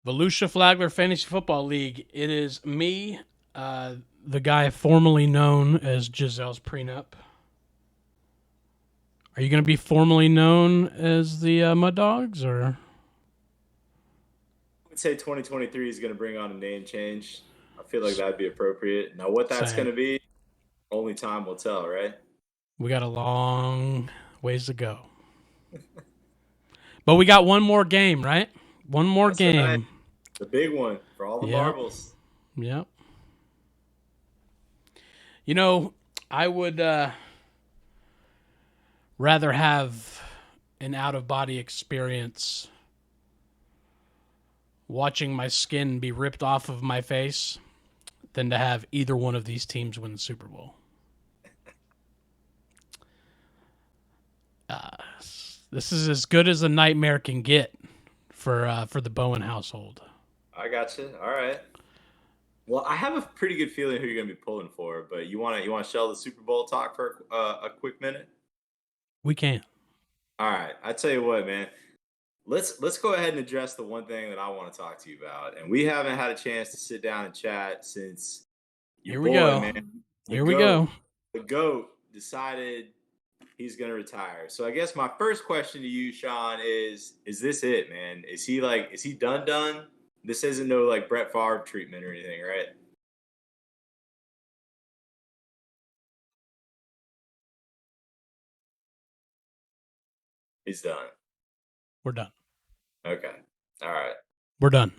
Volusia Flagler Fantasy Football League. It is me, the guy formerly known as Giselle's prenup. Are you going to be formally known as the Mud Dogs, or Would say 2023 is going to bring on a name change. I feel like that'd be appropriate. Now, what that's going same? to be, only time will tell, right? We got a long ways to go, but we got one more game, right? One more That's right. game. The big one for all the Yep, marbles. yep. You know, I would rather have an out of body experience watching my skin be ripped off of my face than to have either one of these teams win the Super Bowl. Uh, this is as good as a nightmare can get for the Bowen household. I got you. All right. Well, I have a pretty good feeling who you're going to be pulling for, but you want to shell the Super Bowl talk for a quick minute? We can't. All right. I tell you what, man. Let's go ahead and address the one thing that I want to talk to you about, and we haven't had a chance to sit down and chat since your Here we boy, go. man, the Here we goat, go. the goat decided he's gonna retire. So I guess my first question to you, Sean, is this it, man? Is he done? This isn't no like Brett Favre treatment or anything, right? He's done. We're done. Okay. All right. We're done.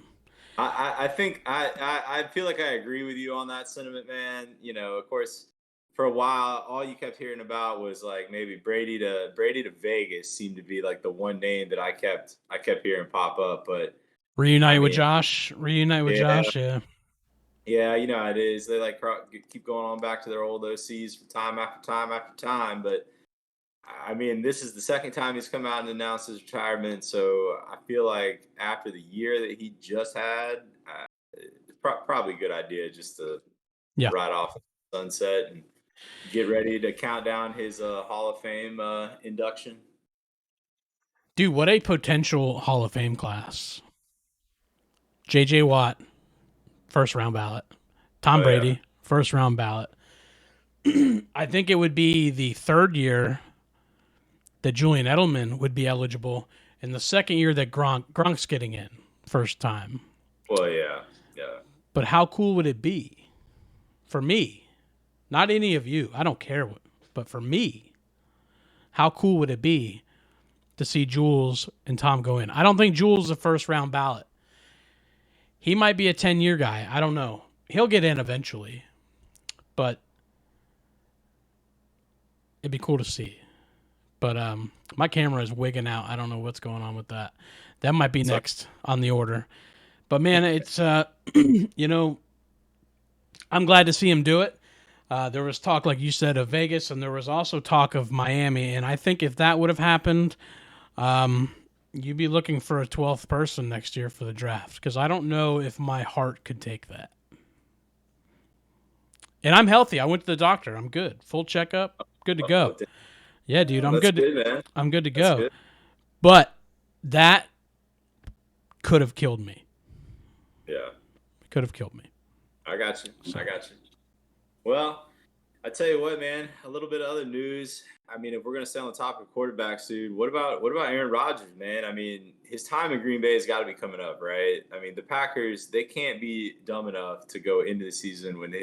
I think I feel like I agree with you on that sentiment, man. Of course, for a while, all you kept hearing about was like maybe Brady to Vegas seemed to be like the one name that I kept hearing pop up. But I Reunite with mean, Josh. Reunite with yeah, Josh. Yeah. yeah, you know how it is. They like keep going on back to their old OCs for time after time after time. But I mean, this is the second time he's come out and announced his retirement. So I feel like after the year that he just had, it's probably a good idea just to Yeah. ride off the sunset and get ready to count down his Hall of Fame induction. Dude, what a potential Hall of Fame class. J.J. Watt, first round ballot. Tom Oh yeah, Brady, first round ballot. I think it would be the third year that Julian Edelman would be eligible, and the second year that Gronk's getting in first time. well yeah, yeah. But how cool would it be for me? Not any of you. I don't care what, but for me, how cool would it be to see Jules and Tom go in? I don't think Jules is a first round ballot. He might be a 10-year guy. I don't know. He'll get in eventually, but it'd be cool to see. But my camera is wigging out. I don't know what's going on with that. That might be So next on the order. But man, it's you know, I'm glad to see him do it. There was talk, like you said, of Vegas, and there was also talk of Miami. And I think if that would have happened, you'd be looking for a 12th person next year for the draft, because I don't know if my heart could take that. And I'm healthy. I went to the doctor. I'm good. Full checkup. Good to oh, go. Yeah, dude, I'm that's good. good, man. I'm good to That's go. good. But that could have killed me. Yeah, Could have killed me. I got you. So I got you. Well, I tell you what, man. A little bit of other news. I mean, if we're gonna stay on the topic of quarterbacks, dude, what about Aaron Rodgers, man? I mean, his time in Green Bay has got to be coming up, right? I mean, the Packers they can't be dumb enough to go into the season with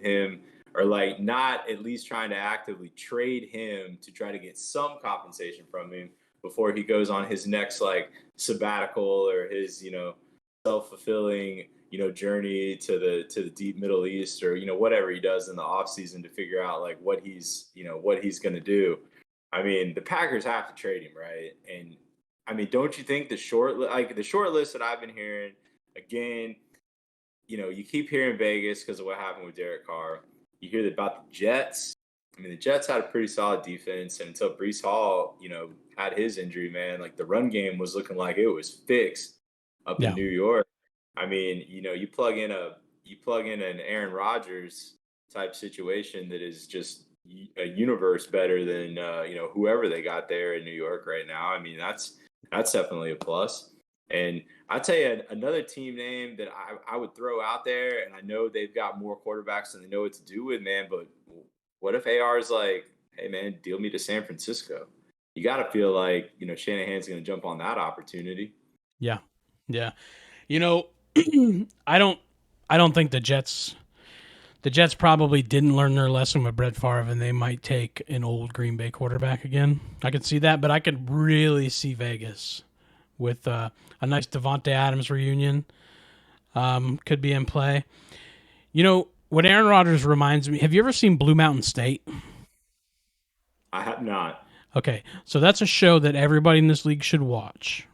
him or like not at least trying to actively trade him to try to get some compensation from him before he goes on his next like sabbatical or his self fulfilling journey to the deep Middle East or whatever he does in the off season to figure out like what he's going to do. I mean, the Packers have to trade him, right? And I mean, don't you think the short list that I've been hearing again, you keep hearing Vegas because of what happened with Derek Carr. You hear about the Jets. I mean, the Jets had a pretty solid defense, and until Brees Hall, had his injury, man, like the run game was looking like it was fixed up in yeah, New York. I mean, you plug in an Aaron Rodgers type situation that is just a universe better than whoever they got there in New York right now. I mean, that's definitely a plus. And I tell you another team name that I would throw out there, and I know they've got more quarterbacks than they know what to do with, man. But what if AR is like, hey, man, deal me to San Francisco? You got to feel like Shanahan's going to jump on that opportunity. Yeah, yeah. You know, I don't think the Jets probably didn't learn their lesson with Brett Favre, and they might take an old Green Bay quarterback again. I could see that, but I could really see Vegas with a nice Devonte Adams reunion. Could be in play. You know what Aaron Rodgers reminds me. Have you ever seen Blue Mountain State? I have not. Okay, so that's a show that everybody in this league should watch.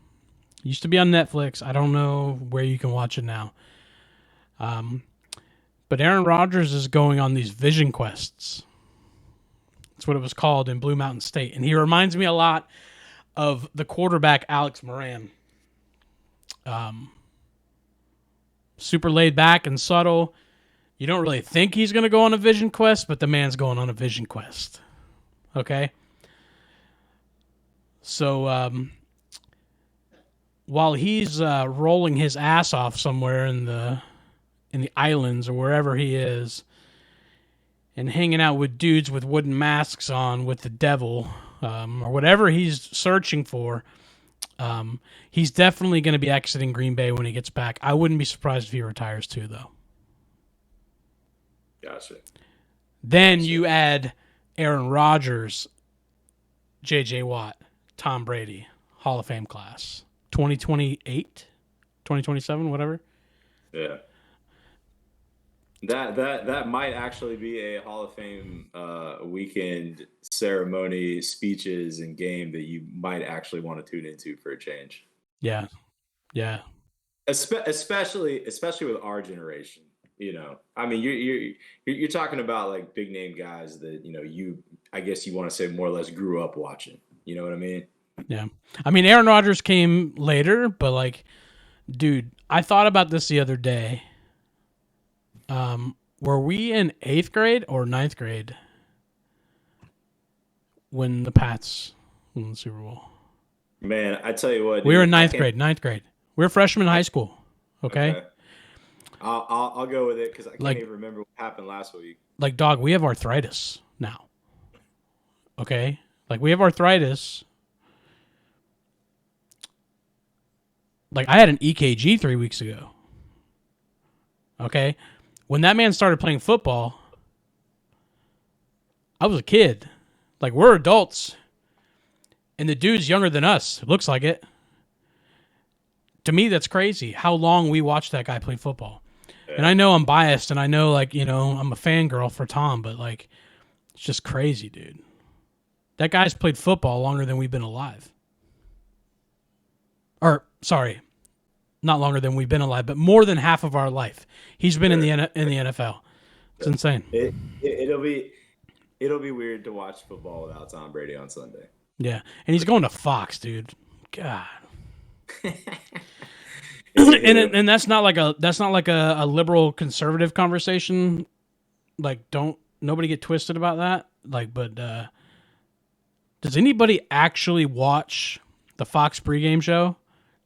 It used to be on Netflix. I don't know where you can watch it now. But Aaron Rodgers is going on these vision quests. That's what it was called in Blue Mountain State. And he reminds me a lot of the quarterback Alex Moran. Super laid back and subtle. You don't really think he's going to go on a vision quest, but the man's going on a vision quest. Okay? So while he's rolling his ass off somewhere in the islands or wherever he is, and hanging out with dudes with wooden masks on with the devil, or whatever he's searching for, he's definitely going to be exiting Green Bay when he gets back. I wouldn't be surprised if he retires too, though. Gotcha. Then you add Aaron Rodgers, J.J. Watt, Tom Brady, Hall of Fame class, 2028, 2027, whatever. Yeah. That might actually be a Hall of Fame weekend ceremony, speeches, and game that you might actually want to tune into for a change. Yeah, yeah, Especially with our generation. I mean, you're talking about like big name guys that I guess you want to say more or less grew up watching. You know what I mean? yeah. I mean, Aaron Rodgers came later, but like, dude, I thought about this the other day. Were we in 8th grade or 9th grade when the Pats won the Super Bowl? Man, I tell you what, We were in dude, ninth grade. Ninth grade. We were freshmen in high school. Okay. Okay, I'll go with it because I can't Like, even remember what happened last week. dog, we have arthritis now. Okay. Like, we have arthritis. Like, I had an EKG 3 weeks ago. Okay. When that man started playing football, I was a kid. Like, we're adults. And the dude's younger than us. It looks like it. To me, that's crazy how long we watched that guy play football. Yeah. And I know I'm biased, and I know, like, I'm a fangirl for Tom, but, like, it's just crazy, dude. That guy's played football longer than we've been alive. Or, sorry, not longer than we've been alive, but more than half of our life. He's been in the NFL. It's insane. It'll be weird to watch football without Tom Brady on Sunday. Yeah, and he's going to Fox, dude. God. and that's not like a liberal conservative conversation. Like, don't nobody get twisted about that. Like, but does anybody actually watch the Fox pregame show?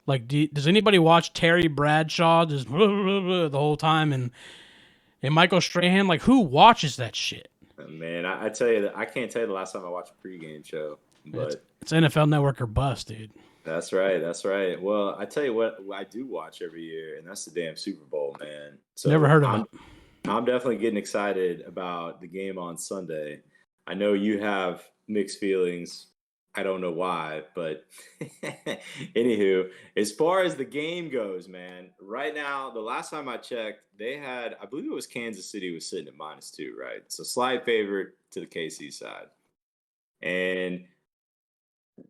Like, does anybody watch Terry Bradshaw just the whole time and Michael Strahan? Like, who watches that shit? Man, I tell you that I can't tell you the last time I watched a pregame show, but it's NFL Network or bust, dude. That's right. That's right. Well, I tell you what I do watch every year, and that's the damn Super Bowl, man. So Never heard of it. I'm definitely getting excited about the game on Sunday. I know you have mixed feelings. I don't know why, but anywho, as far as the game goes, man, right now, the last time I checked, they had, I believe it was Kansas City was sitting at -2, right? So slight favorite to the KC side. And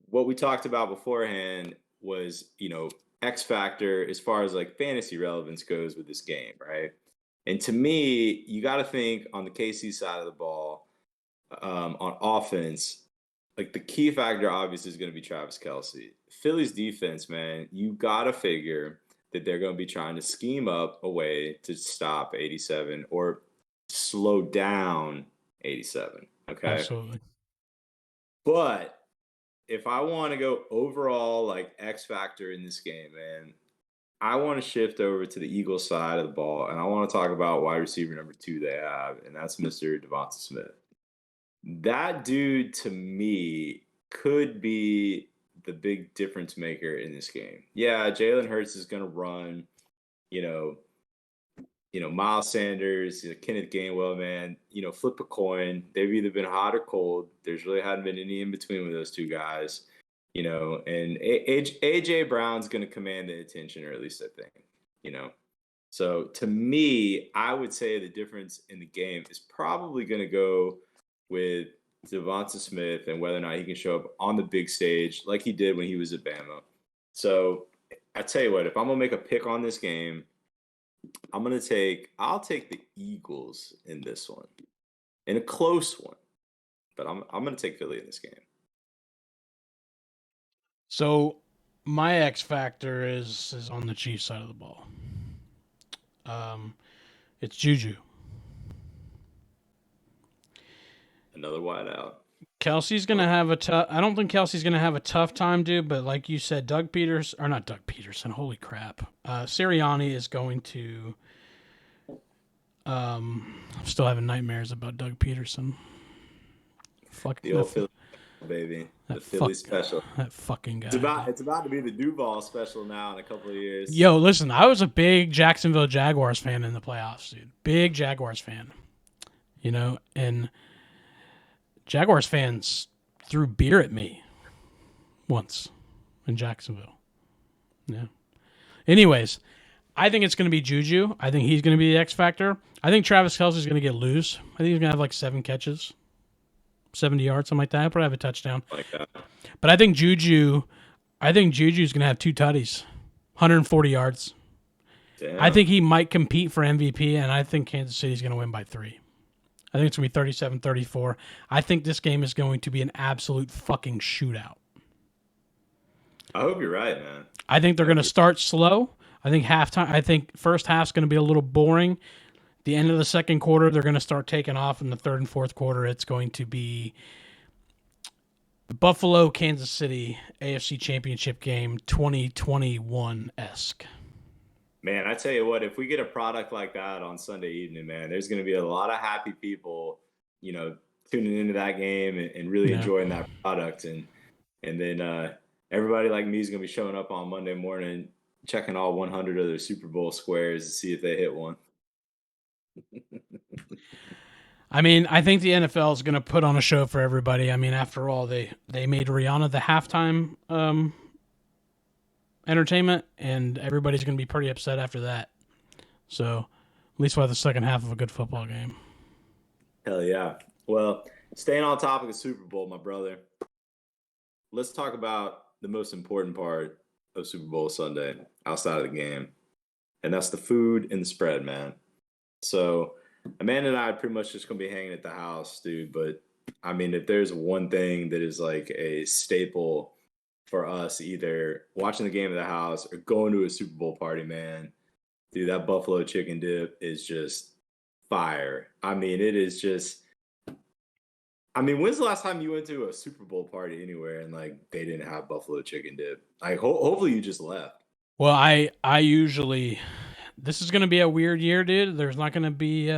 what we talked about beforehand was, X factor as far as like fantasy relevance goes with this game, right? And to me, you got to think on the KC side of the ball, on offense, like the key factor obviously is going to be Travis Kelce. Philly's defense, man, you got to figure that they're going to be trying to scheme up a way to stop 87 or slow down 87. Okay. Absolutely. But if I want to go overall like X factor in this game, man, I want to shift over to the Eagles side of the ball, and I want to talk about wide receiver number 2 they have, and that's Mr. Devonta Smith. That dude to me could be the big difference maker in this game. Yeah, Jalen Hurts is going to run, you know, Miles Sanders, Kenneth Gainwell, man, flip a coin. They've either been hot or cold. There's really hadn't been any in between with those two guys, and AJ Brown's going to command the attention, or at least I think, you know. So to me, I would say the difference in the game is probably going to go with Devonta Smith and whether or not he can show up on the big stage like he did when he was at Bama. So I tell you what, if I'm going to make a pick on this game, I'll take the Eagles in this one, in a close one, but I'm going to take Philly in this game. So my X factor is on the Chiefs side of the ball. It's Juju. Another wide out. Kelsey's gonna have a tough. I don't think Kelsey's gonna have a tough time, dude. But like you said, not Doug Peterson. Holy crap! Sirianni is going to. I'm still having nightmares about Doug Peterson. Fuck the old Philly, baby. The Philly special. That fucking guy. It's about to be the Duval special now in a couple of years. Yo, listen, I was a big Jacksonville Jaguars fan in the playoffs, dude. Big Jaguars fan. And Jaguars fans threw beer at me once in Jacksonville. Yeah. Anyways, I think it's going to be Juju. I think he's going to be the X factor. I think Travis Kelce's going to get loose. I think he's going to have like 7 catches, 70 yards, something like that. He'll probably have a touchdown. Like that. But I think Juju's going to have 2 tutties, 140 yards. Damn. I think he might compete for MVP, and I think Kansas City's going to win by 3. I think it's going to be 37-34. I think this game is going to be an absolute fucking shootout. I hope you're right, man. I think they're going to start slow. I think first half's going to be a little boring. The end of the second quarter, they're going to start taking off. In the third and fourth quarter, it's going to be Buffalo, Kansas City, AFC Championship game, 2021-esque. Man, I tell you what, if we get a product like that on Sunday evening, man, there's going to be a lot of happy people, tuning into that game and really enjoying that product. And then everybody like me is going to be showing up on Monday morning, checking all 100 of their Super Bowl squares to see if they hit one. I mean, I think the NFL is going to put on a show for everybody. I mean, after all, they made Rihanna the halftime entertainment, and everybody's going to be pretty upset after that. So at least we'll have the second half of a good football game. Hell yeah. Well, staying on topic of Super Bowl, my brother, let's talk about the most important part of Super Bowl Sunday outside of the game, and that's the food and the spread, man. So Amanda and I are pretty much just going to be hanging at the house, dude. But, I mean, if there's one thing that is like a staple for us, either watching the game at the house or going to a Super Bowl party, man, dude, that buffalo chicken dip is just fire. I mean, it is just – I mean, when's the last time you went to a Super Bowl party anywhere and, like, they didn't have buffalo chicken dip? Like, hopefully you just left. Well, I usually – this is going to be a weird year, dude. There's not going to be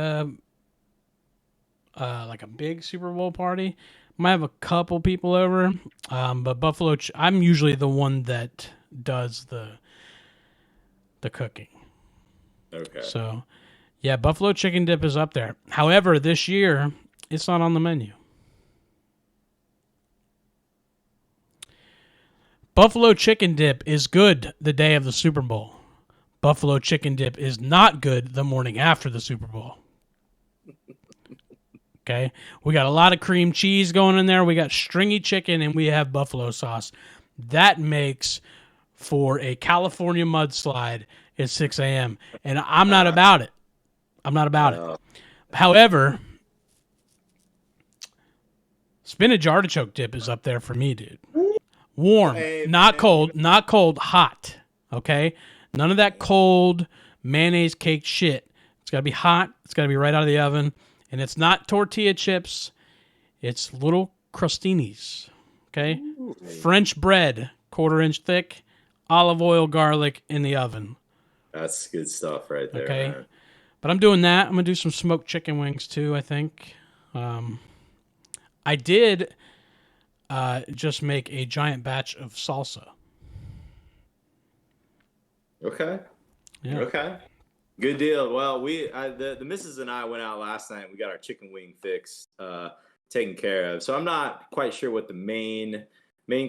like a big Super Bowl party. Might have a couple people over, but Buffalo. I'm usually the one that does the cooking. Okay. So, yeah, buffalo chicken dip is up there. However, this year it's not on the menu. Buffalo chicken dip is good the day of the Super Bowl. Buffalo chicken dip is not good the morning after the Super Bowl. Okay? We got a lot of cream cheese going in there. We got stringy chicken, and we have buffalo sauce. That makes for a California mudslide at 6 a.m. And I'm not about it. I'm not about it. However, spinach artichoke dip is up there for me, dude. Warm, not cold, hot. Okay? None of that cold mayonnaise cake shit. It's got to be hot. It's got to be right out of the oven. And it's not tortilla chips. It's little crostinis. Okay, Ooh. French bread, 1/4 inch thick, olive oil, garlic in the oven. That's good stuff right there, Okay, man. but I'm doing that. I'm gonna do some smoked chicken wings too. I think. I did just make a giant batch of salsa. Okay. Yeah. Okay. Good deal. Well, the missus and I went out last night. We got our chicken wing fix taken care of. So I'm not quite sure what the main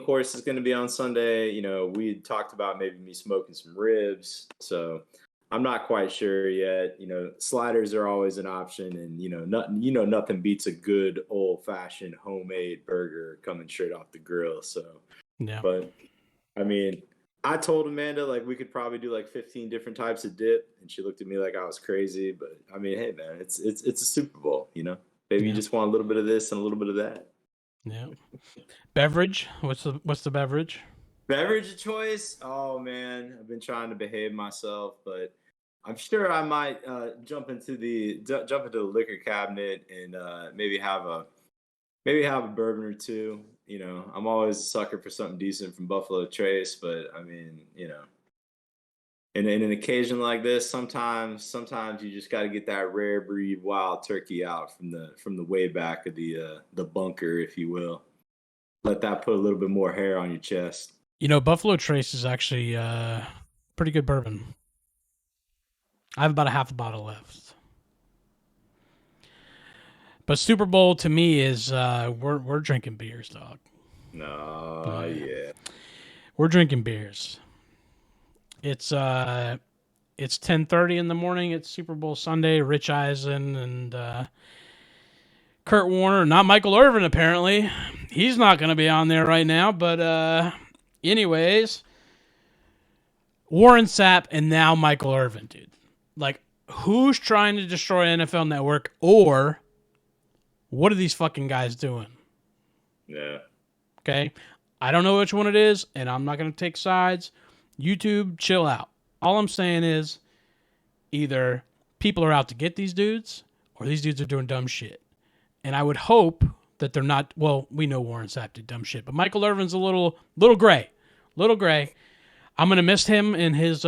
course is going to be on Sunday. You know, we had talked about maybe me smoking some ribs. So I'm not quite sure yet. You know, sliders are always an option, and nothing beats a good old fashioned homemade burger coming straight off the grill. So, Yeah. but I mean, I told Amanda like we could probably do like 15 different types of dip, and she looked at me like I was crazy. But I mean, hey man, it's a Super Bowl, you know. Maybe you Yeah. just want a little bit of this and a little bit of that. Yeah. Beverage. What's the beverage? Beverage choice? Oh man, I've been trying to behave myself, but I'm sure I might jump into the liquor cabinet and maybe have a bourbon or two. You know, I'm always a sucker for something decent from Buffalo Trace, but I mean, you know, in an occasion like this, sometimes you just got to get that rare breed wild turkey out from the way back of the bunker, if you will. Let that put a little bit more hair on your chest. You know, Buffalo Trace is actually pretty good bourbon. I have about a half a bottle left. But Super Bowl to me is we're drinking beers, dog. No, Yeah. yeah. We're drinking beers. It's 10:30 in the morning. It's Super Bowl Sunday. Rich Eisen and Kurt Warner, not Michael Irvin apparently. He's not going to be on there right now, but anyways, Warren Sapp and now Michael Irvin, dude. Like, who's trying to destroy NFL Network, or what are these fucking guys doing? Yeah. Okay, I don't know which one it is, and I'm not going to take sides. YouTube, chill out. All I'm saying is either people are out to get these dudes, or these dudes are doing dumb shit. And I would hope that they're not. Well, we know Warren Sapp did dumb shit, but Michael Irvin's a little gray, little gray. I'm gonna miss him and his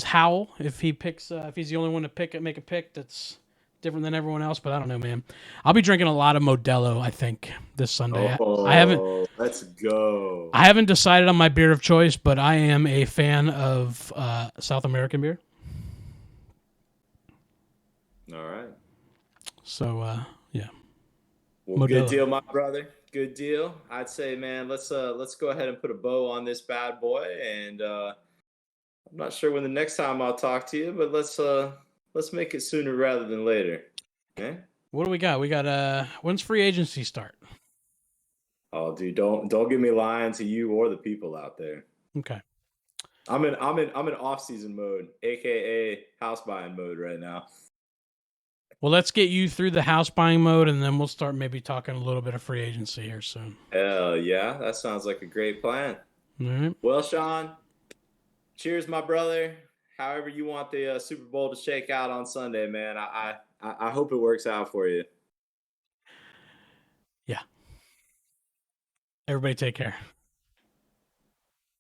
howl if he's the only one to make a pick that's different than everyone else. But I don't know, man. I'll be drinking a lot of Modelo, I think, this Sunday. Oh, let's go. I haven't decided on my beer of choice, but I am a fan of South American beer. All right. So yeah, Well, good Modelo. deal, my brother. Good deal. I'd say, man, let's go ahead and put a bow on this bad boy. And I'm not sure when the next time I'll talk to you, but let's make it sooner rather than later. Okay? What do we got? We got when's free agency start? Oh, dude, don't get me lying to you or the people out there. Okay. I'm in off season mode, aka house buying mode right now. Well, let's get you through the house buying mode, and then we'll start maybe talking a little bit of free agency here soon. Hell yeah, that sounds like a great plan. All right. Well, Sean, cheers, my brother. However you want the Super Bowl to shake out on Sunday, man. I hope it works out for you. Yeah. Everybody take care.